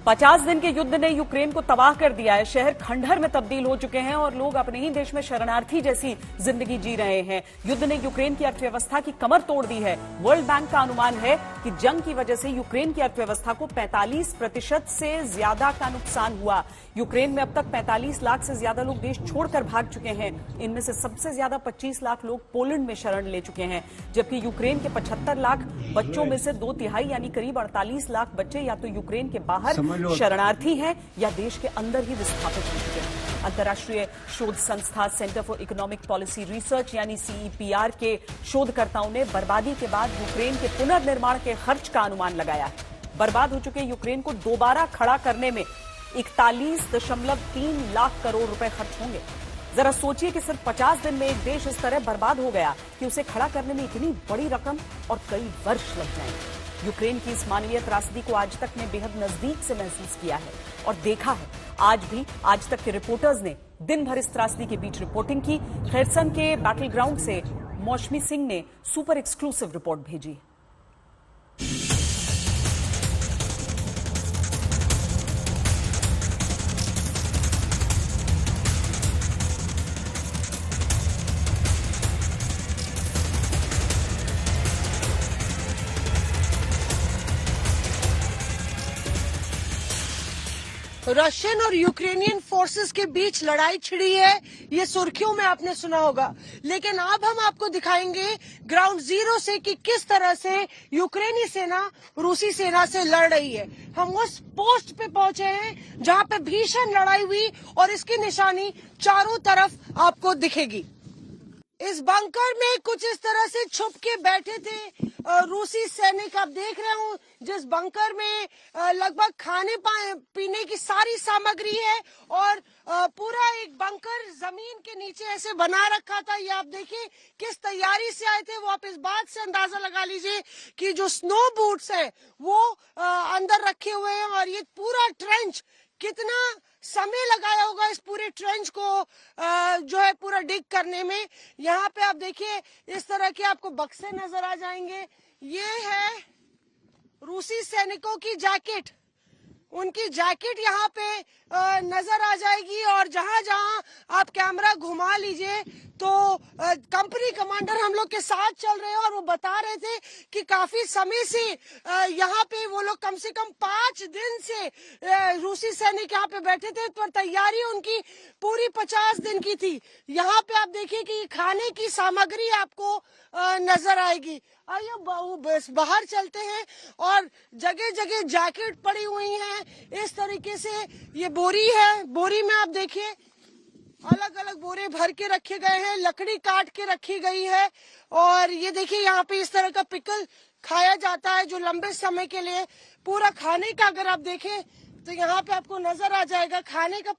50 दिन के युद्ध ने यूक्रेन को तबाह कर दिया है। शहर खंडहर में तब्दील हो चुके हैं और लोग अपने ही देश में शरणार्थी जैसी जिंदगी जी रहे हैं। युद्ध ने यूक्रेन की अर्थव्यवस्था की कमर तोड़ दी है। वर्ल्ड बैंक का अनुमान है कि जंग की वजह से यूक्रेन की अर्थव्यवस्था को 45% से ज्यादा का नुकसान हुआ। यूक्रेन में अब तक 45 लाख से ज्यादा लोग देश छोड़कर भाग चुके हैं। इनमें से सबसे ज्यादा 25 लाख लोग पोलैंड में शरण ले चुके हैं, जबकि यूक्रेन के 75 लाख बच्चों में से 2/3 यानी करीब 48 लाख बच्चे या तो यूक्रेन के बाहर शरणार्थी हैं या देश के अंदर ही विस्थापित हो चुके हैं। अंतर्राष्ट्रीय शोध संस्था centre for economic policy research यानी CEPR के शोधकर्ताओं ने बर्बादी के बाद यूक्रेन के पुनर्निर्माण के खर्च का अनुमान लगाया है। बर्बाद हो चुके यूक्रेन को दोबारा खड़ा करने में 41.3 लाख करोड़ रुपए खर्च होंगे। जरा सोचिए कि सिर्फ 50 दिन में एक देश इस तरह बर्बाद हो गया कि उसे खड़ा करने में इतनी बड़ी रकम और कई वर्ष लग जाएंगे। यूक्रेन की इस मानवीय त्रासदी को आज तक ने बेहद नजदीक से महसूस किया है और देखा है। आज तक के रिपोर्टर्स ने दिन भर इस त्रासदी के बीच रिपोर्टिंग की। खैरसन के बैटल ग्राउंड से मौसमी सिंह ने सुपर एक्सक्लूसिव रिपोर्ट भेजी। रशियन और यूक्रेनियन फोर्सेस के बीच लड़ाई छिड़ी है, ये सुर्खियों में आपने सुना होगा। लेकिन अब हम आपको दिखाएंगे ग्राउंड जीरो से कि किस तरह से यूक्रेनी सेना रूसी सेना से लड़ रही है। हम उस पोस्ट पे पहुंचे हैं जहां पे भीषण लड़ाई हुई और इसकी निशानी चारों तरफ आपको दिखेगी। इस बंकर में कुछ इस तरह से छुप के बैठे थे रूसी सैनिक। आप देख रहे हो जिस बंकर में लगभग खाने पीने की सारी सामग्री है और पूरा एक बंकर जमीन के नीचे ऐसे बना रखा था। ये आप देखिए किस तैयारी से आए थे। वो आप इस बात से अंदाजा लगा लीजिए कि जो स्नो बूट्स है वो अंदर रखे हुए हैं और ये पूरा ट्रेंच कितना समय लगाया होगा इस पूरे ट्रेंच को जो है पूरा डिग करने में। यहाँ पे आप देखिए इस तरह के आपको बक्से नजर आ जाएंगे। ये है रूसी सैनिकों की जैकेट। उनकी जैकेट यहाँ पे नजर आ जाएगी और जहां जहां आप कैमरा घुमा लीजिए तो कंपनी कमांडर हम लोग के साथ चल रहे हैं और वो बता रहे थे कि काफी समय से यहाँ पे वो लोग कम से कम 5 दिन से रूसी सैनिक यहाँ पे बैठे थे, पर तैयारी उनकी पूरी 50 दिन की थी। यहाँ पे आप देखिए कि खाने की सामग्री आपको नजर आएगी। आइए बाहर चलते हैं और जगह जगह जैकेट पड़ी हुई हैं इस तरीके से। ये बोरी है, बोरी में आप देखिए अलग अलग बोरे भर के रखे गए हैं, लकड़ी काट के रखी गई है। और ये देखिए यहाँ पे इस तरह का पिकल खाया जाता है जो लंबे समय के लिए पूरा खाने का अगर आप देखें तो यहाँ पे आपको नजर आ जाएगा खाने का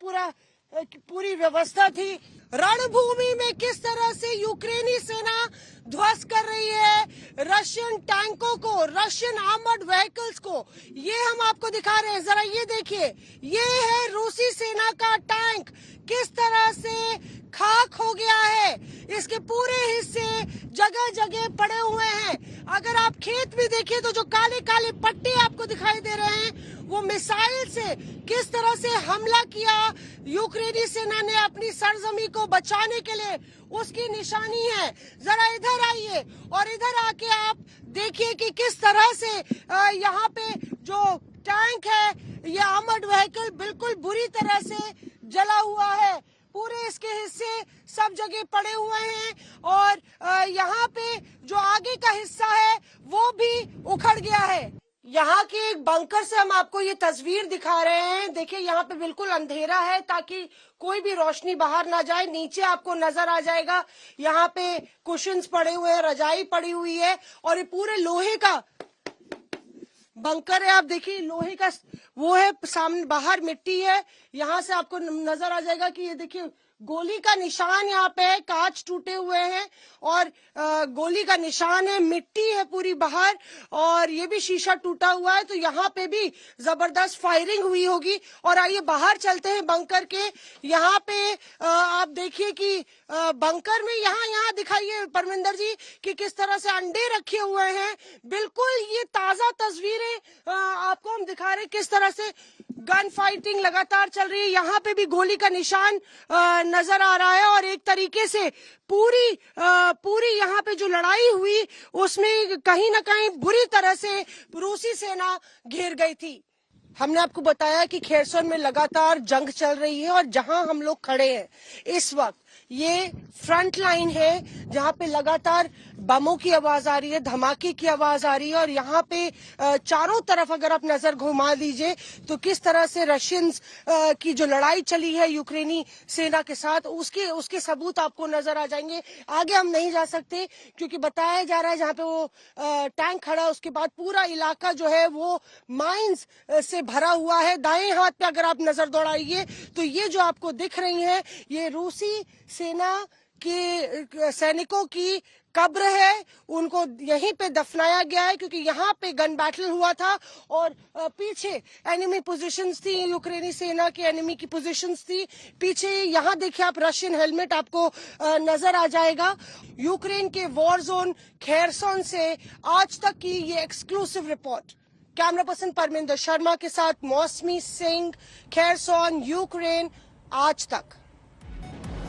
पूरी व्यवस्था थी। रणभूमि में किस तरह से यूक्रेनी सेना ध्वस्त कर रही है रशियन टैंकों को, रशियन आर्मर्ड व्हीकल्स को, ये हम आपको दिखा रहे हैं। जरा ये देखिए, ये है रूसी सेना का टैंक किस तरह से खाक हो गया है। इसके पूरे हिस्से जगह जगह पड़े हुए हैं। अगर आप खेत में देखिए तो जो काले काले पट्टे आपको दिखाई दे रहे हैं वो मिसाइल से किस तरह से हमला किया यूक्रेनी सेना ने अपनी सरजमी को बचाने के लिए, उसकी निशानी है। जरा इधर आइए और इधर आके आप देखिए कि किस तरह से यहाँ पे जो टैंक है, ये आर्मर्ड व्हीकल बिल्कुल बुरी तरह से जला हुआ है। पूरे इसके हिस्से सब जगह पड़े हुए हैं और यहाँ पे जो आगे का हिस्सा है वो भी उखड़ गया है। यहाँ के एक बंकर से हम आपको ये तस्वीर दिखा रहे हैं। देखिए यहाँ पे बिल्कुल अंधेरा है ताकि कोई भी रोशनी बाहर ना जाए। नीचे आपको नजर आ जाएगा यहाँ पे कुशन्स पड़े हुए हैं, रजाई पड़ी हुई है और ये पूरे लोहे का बंकर है। आप देखिए लोहे का वो है, सामने बाहर मिट्टी है। यहाँ से आपको नजर आ जाएगा कि ये देखिए गोली का निशान यहाँ पे है, कांच टूटे हुए हैं और गोली का निशान है, मिट्टी है पूरी बाहर और ये भी शीशा टूटा हुआ है। तो यहाँ पे भी जबरदस्त फायरिंग हुई होगी। और आइए बाहर चलते हैं बंकर के। यहाँ पे आप देखिए कि बंकर में यहाँ दिखाइए परमिंदर जी कि किस तरह से अंडे रखे हुए हैं। बिल्कुल ये ताजा तस्वीरें आपको हम दिखा रहे किस तरह से गन फाइटिंग लगातार चल रही है। यहाँ पे भी गोली का निशान नजर आ रहा है और एक तरीके से पूरी यहाँ पे जो लड़ाई हुई उसमें कहीं ना कहीं बुरी तरह से रूसी सेना घिर गई थी। हमने आपको बताया कि खेरसोन में लगातार जंग चल रही है और जहां हम लोग खड़े हैं इस वक्त ये फ्रंट लाइन है जहां पे लगातार बमों की आवाज आ रही है, धमाके की आवाज आ रही है और यहाँ पे चारों तरफ अगर आप नजर घुमा दीजिए तो किस तरह से रशियंस की जो लड़ाई चली है यूक्रेनी सेना के साथ उसके सबूत आपको नजर आ जाएंगे। आगे हम नहीं जा सकते क्योंकि बताया जा रहा है जहाँ पे वो टैंक खड़ा है उसके बाद पूरा इलाका जो है वो माइंस से भरा हुआ है। दाएं हाथ पे अगर आप नजर दौड़ाइए तो ये जो आपको दिख रही है ये रूसी सेना के सैनिकों की कब्र है। उनको यहीं पे दफनाया गया है क्योंकि यहाँ पे गन बैटल हुआ था और पीछे एनिमी पोजीशंस थी, यूक्रेनी सेना की एनिमी की पोजीशंस थी पीछे। यहाँ देखिए आप रशियन हेलमेट आपको नजर आ जाएगा। यूक्रेन के वॉर जोन खेरसोन से आज तक की ये exclusive report. Camera person Parminder Sharma के साथ मौसमी सिंह, खेरसोन, यूक्रेन, आज तक।